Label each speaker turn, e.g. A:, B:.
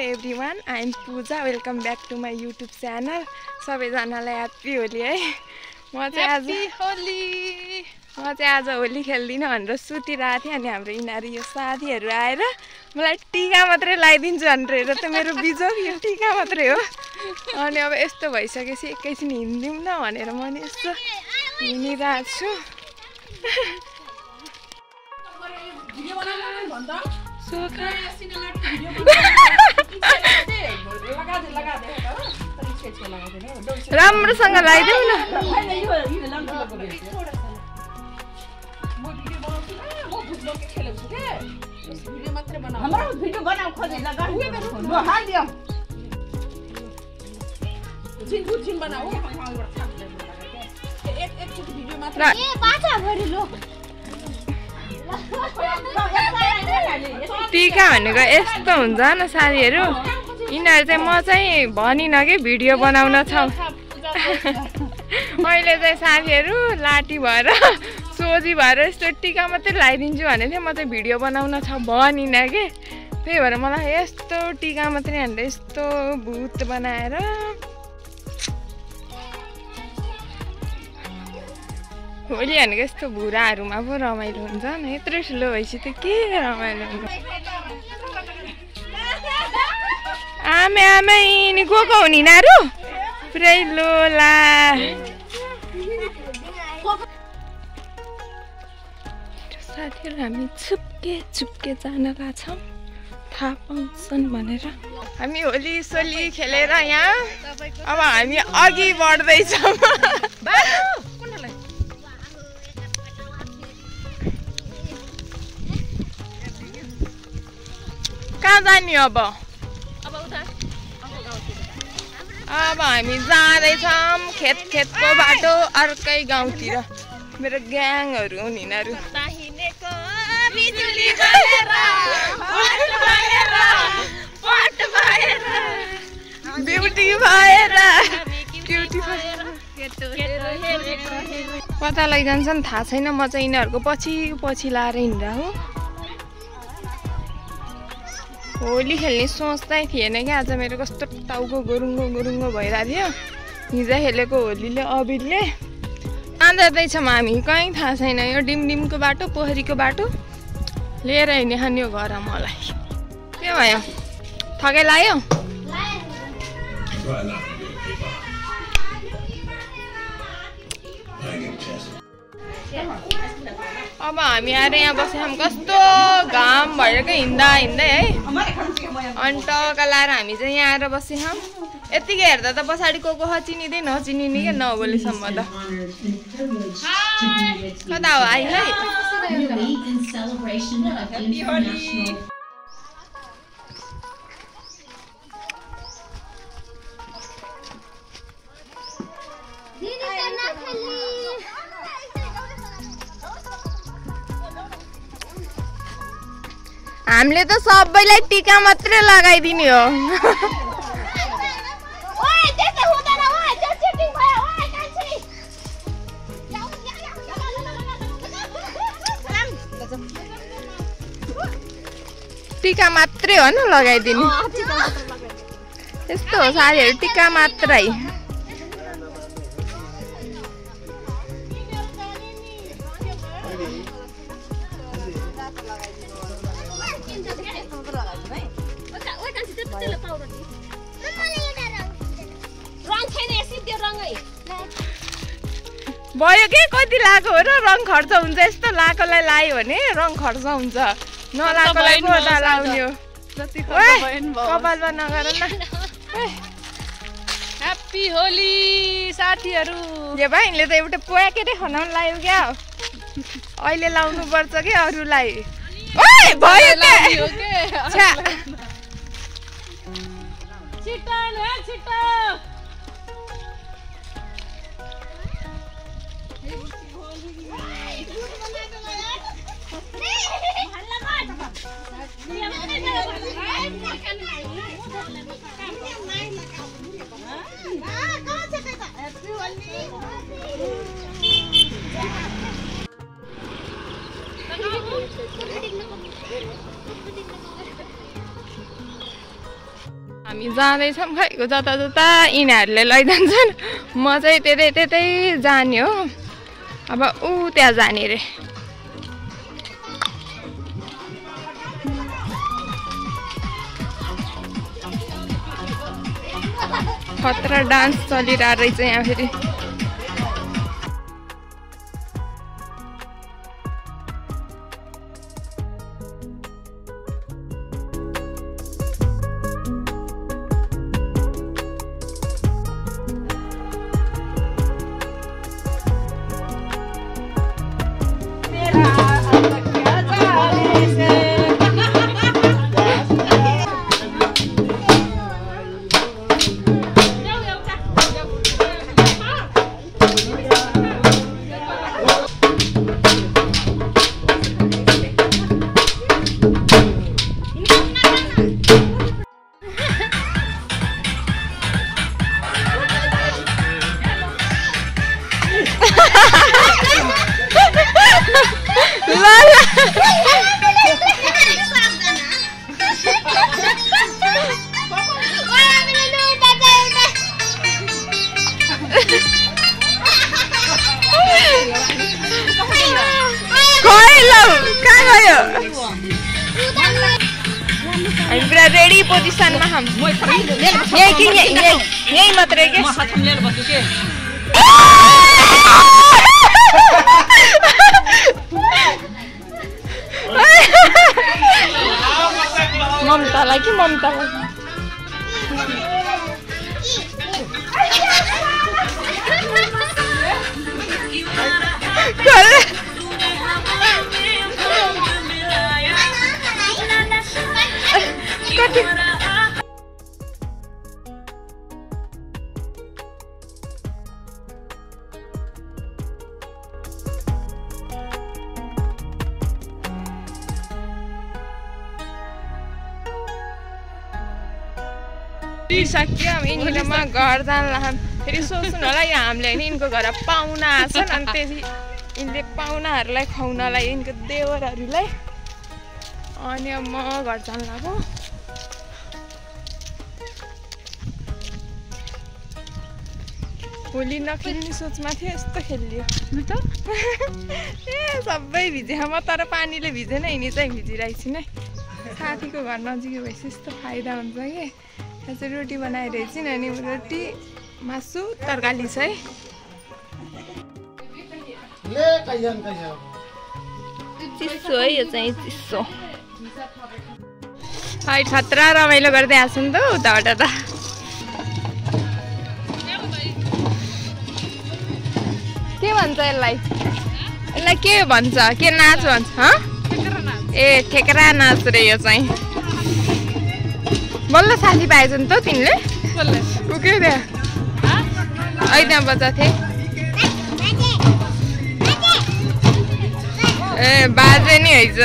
A: Everyone, I am Puja. Welcome back to my YouTube channel. सबैजनालाई happy Holi है। म चाहिँ आज होली खेल्दिनँ भनेर सुतिरहेको थिएँ। अनि हाम्रो यिनीहरू यो साथीहरू आएर मलाई टिका मात्रै लगाइदिन्छु भनेर त मेरो बिजोग यो टिका मात्रै हो। अनि अब यस्तो भइसकेपछि एकैछिन हिँड्दिउँ न भनेर म नि यस्तो हिँडिरहेको छु। राम्रोसँग लगाइदेऊ न। टिका भनेको यस्तो हुन्छ न साथीहरू। यिनीहरू चाहिँ म चाहिँ भनिनँ कि भिडियो बनाउन छ। मैले चाहिँ साथीहरू लाठी भएर सोझी भएर यस्तो टिका मात्रै लगाइदिन्छु भने थिएँ। म चाहिँ भिडियो बनाउन छ भनिनँ कि। त्यही भएर मलाई यस्तो टिका मात्रै भनेर यस्तो भूत बनाएर होली भनेको यस्तो भुराहरूमा पो रमाइलो हुन्छ नि। यत्रो ठुलो भएपछि त के रमाइलो हुन्छ। आमे आमे यिनी गएको हुन् यिनीहरू पुरै लोला। साथीहरू हामी छुप्के जान लाग्छौँ थाहा पाउँछन् भनेर। हामी होली सोली खेलेर यहाँ अब हामी अघि बढ्दैछौँ। कहाँ जाने अब हामी जाँदैछौँ खेतको बाटो अर्कै गाउँतिर। मेरो ग्याङहरू हुन् यिनीहरू। कता लैजान्छन् थाहा छैन। म चाहिँ यिनीहरूको पछि लाएर हिँड्दा हो। होली खेल्ने सोच्दै थिएन कि आज मेरो कस्तो टाउको गुरुङ्गो भइरहेको थियो। हिजो खेलेको होलीले अबिरले। आज जाँदैछौँ हामी कहीँ थाहा छैन। यो डिमडिमको बाटो पोखरीको बाटो लिएर हिँड्ने खाने हो घर मलाई। के भयो थकै लाग्यो? अब हामी आएर यहाँ बसेँ। कस्तो घाम भएर हिँड्दा है अन्टका लाएर हामी चाहिँ यहाँ आएर बसेँ। यतिकै हेर्दा त पछाडि को चिनिँदै नचिनिने क्या नबोलेसम्म त। कता हो आई है। हामीले त सबैलाई टिका मात्रै लगाइदिने हो। टिका मात्रै हो न लगाइदिने। यस्तो हो साथीहरू टिका मात्रै। भयो के कति लाएको हो र रङ खर्च हुन्छ। यस्तो लाएकोलाई लायो भने रङ खर्च हुन्छ। नलाएकोलाई पो त लाउने हो। कपालमा नगर न। ह्याप्पी होली साथीहरू। यो भाइले त एउटा प्याकेटै खानामा लायो क्या। अहिले लाउनु पर्छ कि अरूलाई। भयो हामी जाँदैछौँ खै जता जता यिनीहरूले लैजान्छन् म चाहिँ त्यतै जाने हो अब ऊ त्यहाँ जाने रे खतरा डान्स चलिरहेको रहेछ यहाँ फेरि हामी पुरा रेडी पोजिसनमा हम यही मात्रै के ममतालाई कि ममतालाई सक्यो अब यिनीहरूमा घर जान लाग्छ फेरि सोच्नु होला यो हामीले होइन यिनको घर पाहुना आछन् अनि त्यसपछि यिनले पाहुनाहरूलाई खुवाउनलाई यिनको देवरहरूलाई अनि अब म घर जान लाग्यो होली नखेल्ने सोचमा थियो यस्तो खेलियो ए सबै भिजे म तर पानीले भिजेन यिनी चाहिँ भिजिरहेको छु नै साथीको घर नजिकै भएपछि यस्तो फाइदा हुन्छ कि यहाँ चाहिँ रोटी बनाइरहेको छु अनि रोटी मासु तरकारी छ है चिसो है यो चाहिँ चिसो है खतरा रमाइलो गर्दै आएको नि त उताबाट त के भन्छ यसलाई के भन्छ के नाच भन्छ ए ठेक्रा नाच रे यो चाहिँ बल्ल साथी पाएछ नि त तिमीले उक्यो त्यहाँ त्यहाँ बजाएको थिएँ ए बाजे नि हैछ